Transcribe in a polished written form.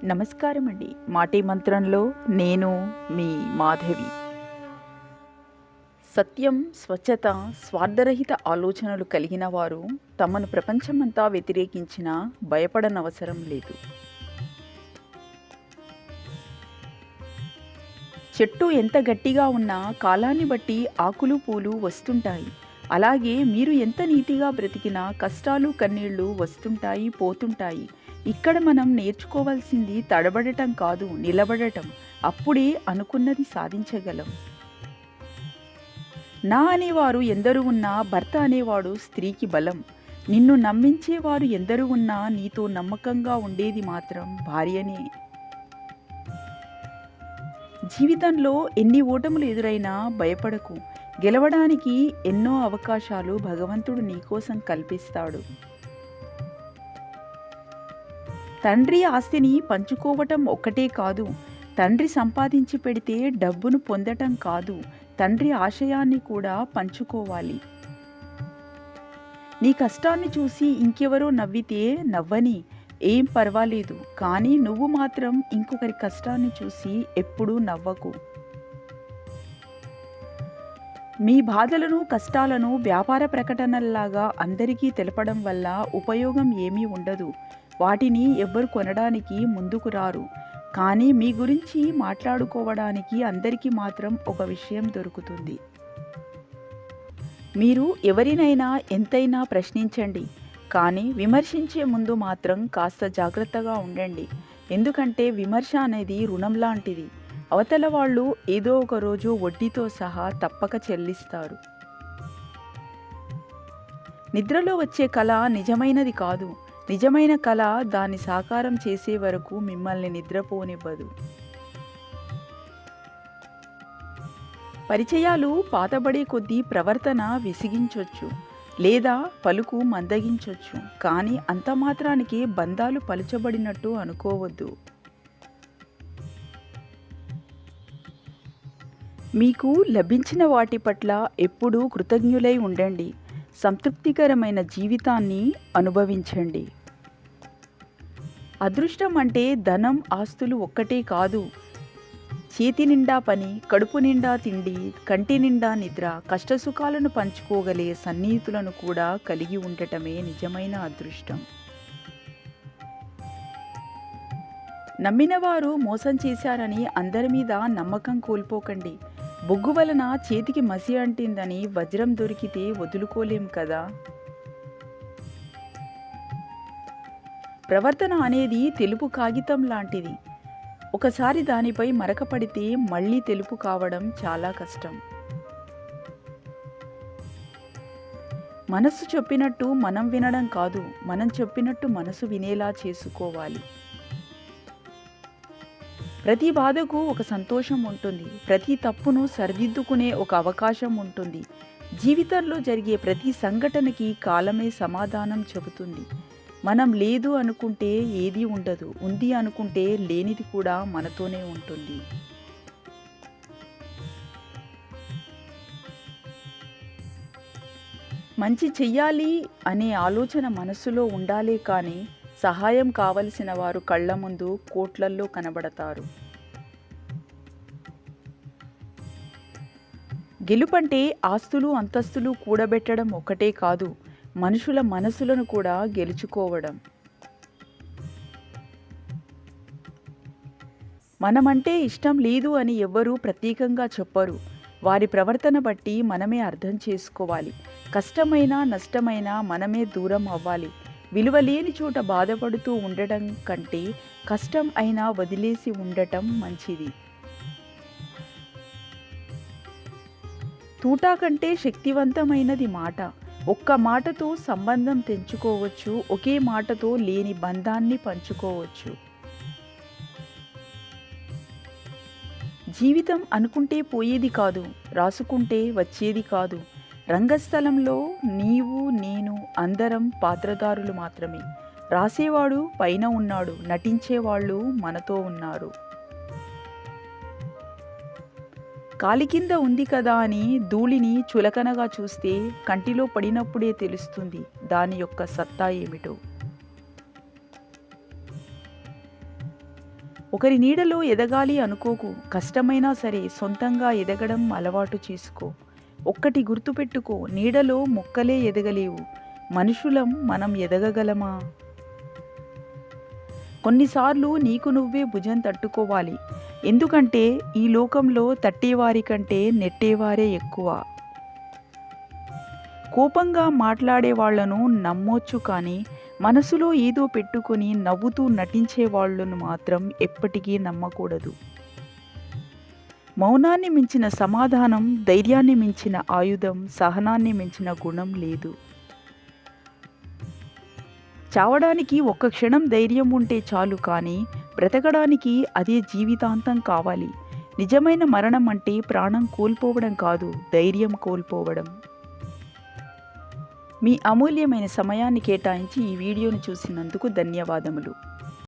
నమస్కారం అండి. మాటే మంత్రంలో నేను మీ మాధవి. సత్యం, స్వచ్ఛత, స్వార్థరహిత ఆలోచనలు కలిగిన వారు తమను ప్రపంచమంతా వ్యతిరేకించినా భయపడనవసరం లేదు. చెట్టు ఎంత గట్టిగా ఉన్నా కాలాన్ని బట్టి ఆకులు పూలు వస్తుంటాయి. అలాగే మీరు ఎంత నీతిగా బ్రతికినా కష్టాలు కన్నీళ్లు వస్తుంటాయి, పోతుంటాయి. ఇక్కడ మనం నేర్చుకోవాల్సింది తడబడటం కాదు, నిలబడటం. అప్పుడే అనుకున్నది సాధించగలం. నా అనేవారు ఎందరు ఉన్నా భర్త అనేవాడు స్త్రీకి బలం. నిన్ను నమ్మించేవారు ఎందరు ఉన్నా నీతో నమ్మకంగా ఉండేది మాత్రం భార్యనే. జీవితంలో ఎన్ని ఓటములు ఎదురైనా భయపడకు. గెలవడానికి ఎన్నో అవకాశాలు భగవంతుడు నీకోసం కల్పిస్తాడు. తండ్రి ఆస్తిని పంచుకోవటం ఒక్కటే కాదు, తండ్రి సంపాదించి పెడితే డబ్బును పొందటం కాదు, తండ్రి ఆశయాన్ని కూడా పంచుకోవాలి. నీ కష్టాన్ని చూసి ఇంకెవరో నవ్వితే నవ్వని, ఏం పర్వాలేదు. కానీ నువ్వు మాత్రం ఇంకొకరి కష్టాన్ని చూసి ఎప్పుడూ నవ్వకు. మీ బాధలను, కష్టాలను వ్యాపార ప్రకటనల్లాగా అందరికీ తెలపడం వల్ల ఉపయోగం ఏమీ ఉండదు. వాటిని ఎవ్వరు కొనడానికి ముందుకు రారు. కానీ మీ గురించి మాట్లాడుకోవడానికి అందరికీ మాత్రం ఒక విషయం దొరుకుతుంది. మీరు ఎవరినైనా ఎంతైనా ప్రశ్నించండి, కానీ విమర్శించే ముందు మాత్రం కాస్త జాగ్రత్తగా ఉండండి. ఎందుకంటే విమర్శ అనేది రుణం లాంటిది. అవతల వాళ్ళు ఏదో ఒక రోజు వడ్డీతో సహా తప్పక చెల్లిస్తారు. నిద్రలో వచ్చే కళ నిజమైనది కాదు. నిజమైన కళ దాన్ని సాకారం చేసే వరకు మిమ్మల్ని నిద్రపోనివ్వదు. పరిచయాలు పాతబడే కొద్దీ ప్రవర్తన విసిగించొచ్చు, లేదా పలుకు మందగించొచ్చు. కానీ అంత మాత్రానికి బంధాలు పలుచబడినట్టు అనుకోవద్దు. మీకు లభించిన వాటి పట్ల ఎప్పుడూ కృతజ్ఞులై ఉండండి. సంతృప్తికరమైన జీవితాన్ని అనుభవించండి. అదృష్టం అంటే ధనం, ఆస్తులు ఒక్కటే కాదు. చేతి నిండా పని, కడుపు నిండా తిండి, కంటి నిండా నిద్ర, కష్టసుఖాలను పంచుకోగలే సన్నిహితులను కూడా కలిగి ఉండటమే నిజమైన అదృష్టం. నమ్మినవారు మోసం చేశారని అందరి మీద నమ్మకం కోల్పోకండి. బొగ్గు వలన చేతికి మసి అంటిందని వజ్రం దొరికితే వదులుకోలేం కదా. ప్రవర్తన అనేది తెలుపు కాగితం లాంటిది. ఒకసారి దానిపై మరక పడితే మళ్ళీ తెలుపు కావడం చాలా కష్టం. మనస్సు చెప్పినట్టు మనం వినడం కాదు, మనం చెప్పినట్టు మనసు వినేలా చేసుకోవాలి. ప్రతి బాధకు ఒక సంతోషం ఉంటుంది. ప్రతి తప్పును సరిదిద్దుకునే ఒక అవకాశం ఉంటుంది. జీవితంలో జరిగే ప్రతి సంఘటనకి కాలమే సమాధానం చెబుతుంది. మనం లేదు అనుకుంటే ఏదీ ఉండదు, ఉంది అనుకుంటే లేనిది కూడా మనతోనే ఉంటుంది. మంచి చెయ్యాలి అనే ఆలోచన మనస్సులో ఉండాలే కానీ సహాయం కావలసిన వారు కళ్ళ ముందు కోట్లల్లో కనబడతారు. గెలుపంటే ఆస్తులు, అంతస్తులు కూడబెట్టడం ఒక్కటే కాదు, మనుషుల మనసులను కూడా గెలుచుకోవడం. మనమంటే ఇష్టం లేదు అని ఎవ్వరూ ప్రత్యేకంగా చెప్పరు. వారి ప్రవర్తన బట్టి మనమే అర్థం చేసుకోవాలి. కష్టమైనా నష్టమైనా మనమే దూరం అవ్వాలి. విలువలేని చోట బాధపడుతూ ఉండటం కంటే కష్టం అయినా వదిలేసి ఉండటం మంచిది. తూటా కంటే శక్తివంతమైనది మాట. ఒక్క మాటతో సంబంధం తెంచుకోవచ్చు, ఒకే మాటతో లేని బంధాన్ని పంచుకోవచ్చు. జీవితం అనుకుంటే పోయేది కాదు, రాసుకుంటే వచ్చేది కాదు. రంగస్థలంలో నీవు, నేను అందరం పాత్రధారులు మాత్రమే. రాసేవాడు పైన ఉన్నాడు, నటించేవాళ్ళు మనతో ఉన్నారు. కాలి కింద ఉంది కదా అని ధూళిని చులకనగా చూస్తే కంటిలో పడినప్పుడే తెలుస్తుంది దాని యొక్క సత్తా ఏమిటో. ఒకరి నీడలో ఎదగాలి అనుకోకు. కష్టమైనా సరే సొంతంగా ఎదగడం అలవాటు చేసుకో. ఒక్కటి గుర్తుపెట్టుకో, నీడలో మొక్కలే ఎదగలేవు. మనుషులం మనం ఎదగగలమా? కొన్నిసార్లు నీకు నువ్వే భుజం తట్టుకోవాలి. ఎందుకంటే ఈ లోకంలో తట్టేవారి కంటే నెట్టేవారే ఎక్కువ. కోపంగా మాట్లాడే వాళ్ళను నమ్మొచ్చు, కానీ మనసులో ఏదో పెట్టుకొని నవ్వుతూ నటించే వాళ్ళను మాత్రం ఎప్పటికీ నమ్మకూడదు. మౌనాన్ని మించిన సమాధానం, ధైర్యాన్ని మించిన ఆయుధం, సహనాన్ని మించిన గుణం లేదు. చావడానికి ఒక్క క్షణం ధైర్యం ఉంటే చాలు, కానీ బ్రతకడానికి అదే జీవితాంతం కావాలి. నిజమైన మరణం అంటే ప్రాణం కోల్పోవడం కాదు, ధైర్యం కోల్పోవడం. మీ అమూల్యమైన సమయాన్ని కేటాయించి ఈ వీడియోను చూసినందుకు ధన్యవాదములు.